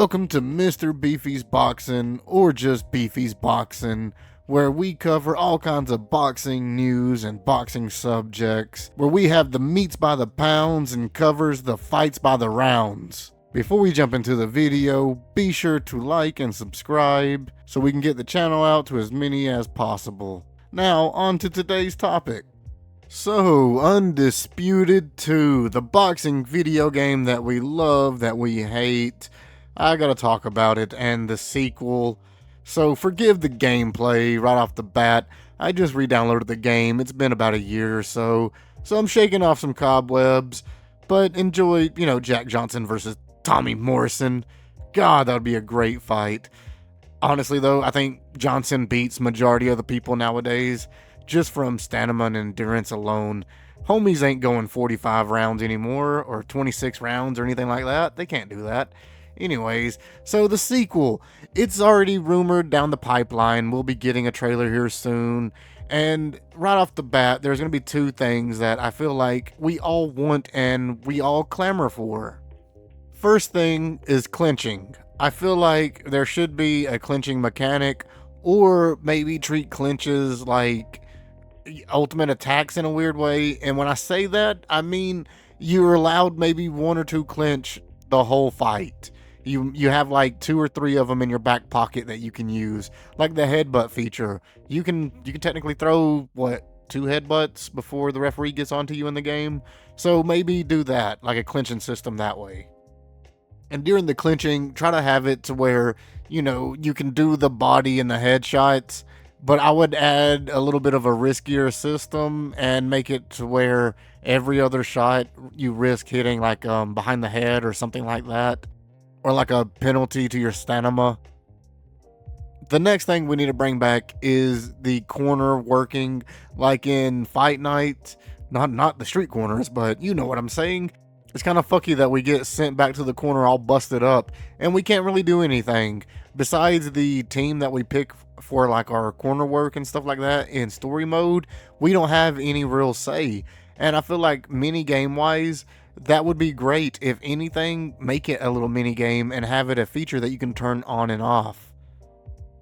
Welcome to Mr. Beefy's Boxing, or just Beefy's Boxing, where we cover all kinds of boxing news and boxing subjects, where we have the meats by the pounds and covers the fights by the rounds. Before we jump into the video, be sure to like and subscribe so we can get the channel out to as many as possible. Now, on to today's topic. So, Undisputed 2, the boxing video game that we love, that we hate. I gotta talk about it and the sequel. So forgive the gameplay right off the bat. I just re-downloaded the game. It's been about a year or so I'm shaking off some cobwebs. But enjoy, Jack Johnson versus Tommy Morrison. God, that would be a great fight. Honestly though, I think Johnson beats majority of the people nowadays, just from stamina and endurance alone. Homies ain't going 45 rounds anymore, or 26 rounds or anything like that. They can't do that. Anyways, so the sequel, it's already rumored down the pipeline. We'll be getting a trailer here soon. And right off the bat, there's going to be two things that I feel like we all want and we all clamor for. First thing is clinching. I feel like there should be a clinching mechanic, or maybe treat clinches like ultimate attacks in a weird way. And when I say that, I mean you're allowed maybe one or two clinch the whole fight. You have like 2 or 3 of them in your back pocket that you can use, like the headbutt feature. You can technically throw 2 headbutts before the referee gets onto you in the game. So maybe do that, like a clinching system that way. And during the clinching, try to have it to where, you can do the body and the headshots, but I would add a little bit of a riskier system and make it to where every other shot you risk hitting like behind the head or something like that, or like a penalty to your stamina. The next thing we need to bring back is the corner working, like in Fight Night. Not the street corners, but you know what I'm saying. It's kind of fucky that we get sent back to the corner all busted up, and we can't really do anything. Besides the team that we pick for like our corner work and stuff like that in story mode, we don't have any real say. And I feel like mini game wise, that would be great. If anything, make it a little mini game and have it a feature that you can turn on and off.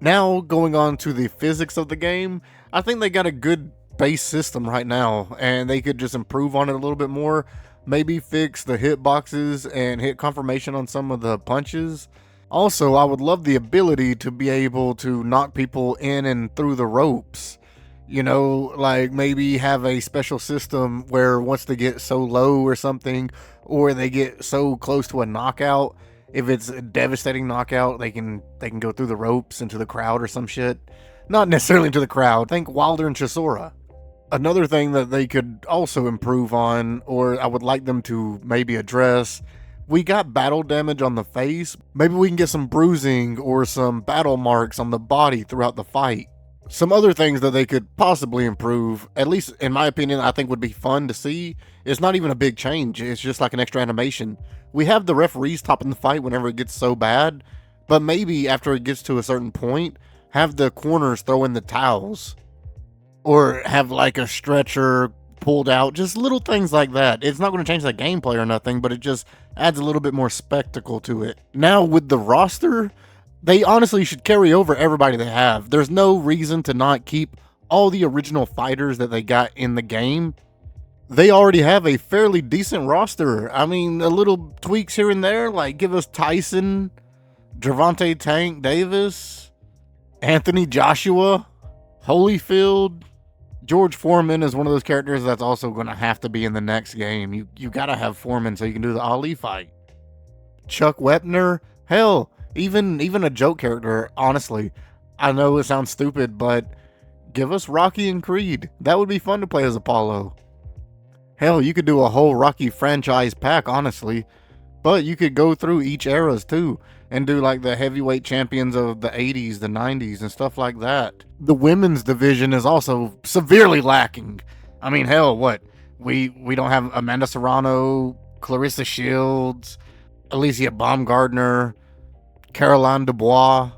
Now, going on to the physics of the game, I think they got a good base system right now, and they could just improve on it a little bit more. Maybe fix the hitboxes and hit confirmation on some of the punches. Also, I would love the ability to be able to knock people in and through the ropes. Like maybe have a special system where once they get so low or something, or they get so close to a knockout, if it's a devastating knockout, they can go through the ropes into the crowd or some shit. Not necessarily into the crowd. Think Wilder and Chisora. Another thing that they could also improve on, or I would like them to maybe address, we got battle damage on the face. Maybe we can get some bruising or some battle marks on the body throughout the fight. Some other things that they could possibly improve, at least in my opinion, I think would be fun to see. It's not even a big change. It's just like an extra animation. We have the referees stopping the fight whenever it gets so bad, but maybe after it gets to a certain point, have the corners throw in the towels, or have like a stretcher pulled out, just little things like that. It's not going to change the gameplay or nothing, but it just adds a little bit more spectacle to it. Now with the roster, they honestly should carry over everybody they have. There's no reason to not keep all the original fighters that they got in the game. They already have a fairly decent roster. I mean, a little tweaks here and there, like give us Tyson, Gervonta Tank Davis, Anthony Joshua, Holyfield. George Foreman is one of those characters that's also going to have to be in the next game. You got to have Foreman so you can do the Ali fight. Chuck Wepner, hell, even a joke character, honestly. I know it sounds stupid, but give us Rocky and Creed. That would be fun to play as Apollo. Hell, you could do a whole Rocky franchise pack, honestly. But you could go through each eras too, and do like the heavyweight champions of the 80s, the 90s, and stuff like that. The women's division is also severely lacking. I mean, hell, we don't have Amanda Serrano, Clarissa Shields, Alicia Baumgardner, Caroline Dubois,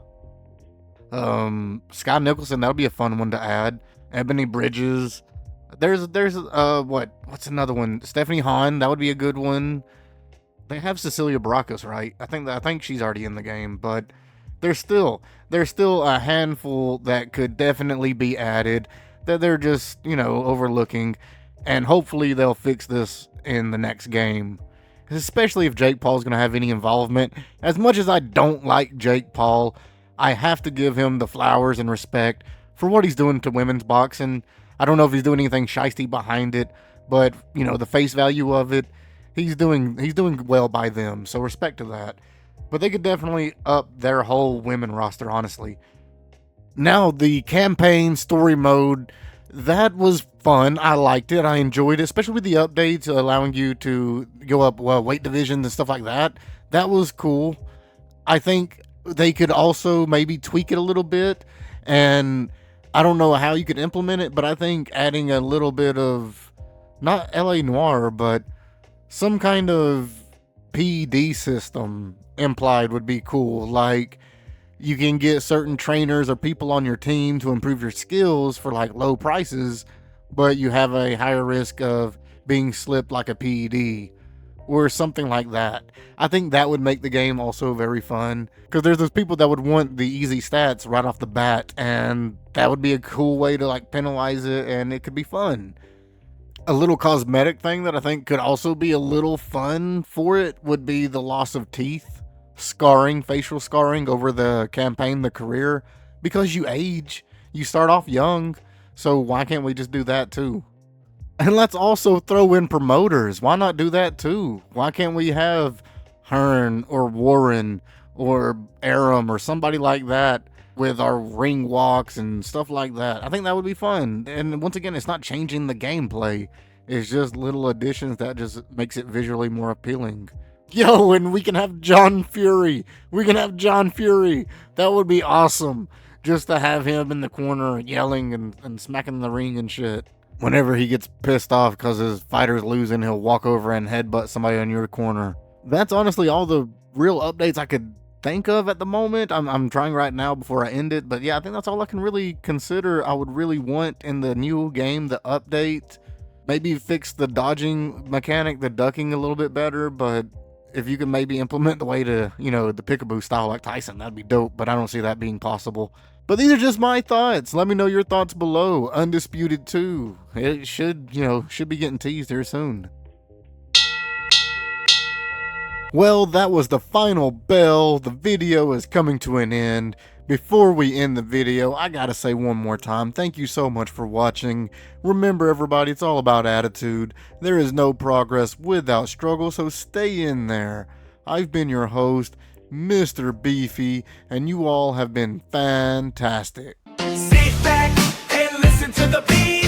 Scott Nicholson. That would be a fun one to add. Ebony Bridges. There's what's another one? Stephanie Hahn. That would be a good one. They have Cecilia Baracus, right? I think she's already in the game, but there's still a handful that could definitely be added that they're just, overlooking, and hopefully they'll fix this in the next game. Especially if Jake Paul's going to have any involvement. As much as I don't like Jake Paul, I have to give him the flowers and respect for what he's doing to women's boxing. I don't know if he's doing anything shiesty behind it, but the face value of it, he's doing well by them. So respect to that. But they could definitely up their whole women roster, honestly. Now, the campaign story mode, that was fun. I liked it. I enjoyed it, especially with the updates allowing you to go up weight divisions and stuff like that. That was cool. I think they could also maybe tweak it a little bit, and I don't know how you could implement it, but I think adding a little bit of, not LA Noir, but some kind of PED system implied would be cool. Like, you can get certain trainers or people on your team to improve your skills for like low prices, but you have a higher risk of being slipped like a PED or something like that. I think that would make the game also very fun, because there's those people that would want the easy stats right off the bat, and that would be a cool way to like penalize it, and it could be fun. A little cosmetic thing that I think could also be a little fun for it would be the loss of teeth, scarring, facial scarring over the campaign, the career, because you age, you start off young, so why can't we just do that too? And let's also throw in promoters. Why not do that too? Why can't we have Hearn or Warren or Aram or somebody like that with our ring walks and stuff like that? I think that would be fun. And once again, it's not changing the gameplay. It's just little additions that just makes it visually more appealing. Yo, and we can have John Fury. That would be awesome. Just to have him in the corner yelling and smacking the ring and shit. Whenever he gets pissed off because his fighter's losing, he'll walk over and headbutt somebody on your corner. That's honestly all the real updates I could think of at the moment. I'm trying right now before I end it. But yeah, I think that's all I can really consider I would really want in the new game, the update. Maybe fix the dodging mechanic, the ducking a little bit better, but if you can maybe implement the way to, the peekaboo style like Tyson, that'd be dope, but I don't see that being possible. But these are just my thoughts. Let me know your thoughts below. Undisputed 2. It should be getting teased here soon. Well, that was the final bell. The video is coming to an end. Before we end the video, I gotta say one more time, thank you so much for watching. Remember everybody, it's all about attitude. There is no progress without struggle, so stay in there. I've been your host, Mr. Beefy, and you all have been fantastic. Sit back and listen to the beat.